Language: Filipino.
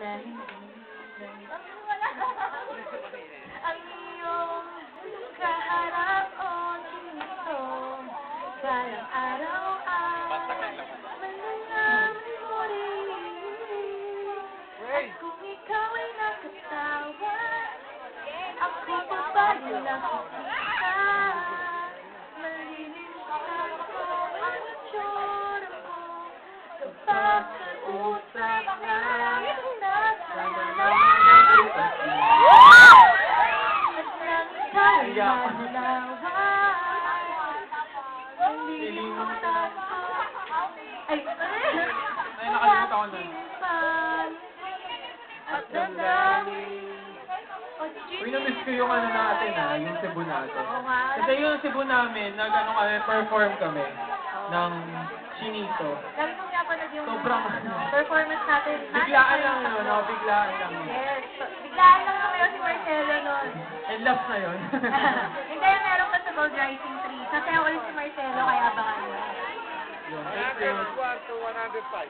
na ang iyong kaharap o dito. Balang araw ay mananangin mo rin. At kung ikaw ay nakatawa, ako pa ba rin nakikita? Malinis ako ang itsura mo kapag kausap na nasa laman ng pag-ibig. At nang ikaw'y manalaway, nalilimutan ko ay nakalimutan ko na. at damdamin. Uy, na-miss ko yung ano natin yung Cebu natin. Oo nga. Kasi yung Cebu namin, perform kami ng Chinito. Lagi kong pinapanood yung Sobrang performance natin. Biglaan lang yun, biglaan lang yun. Yes. Biglaan lang tumayo si Marcelo nun. And last na yun. Hindi, meron pa sa Gold Rising 3. Sasayaw ulit si Marcelo, kaya abangan mo. Yun, thank you. 101 to 105.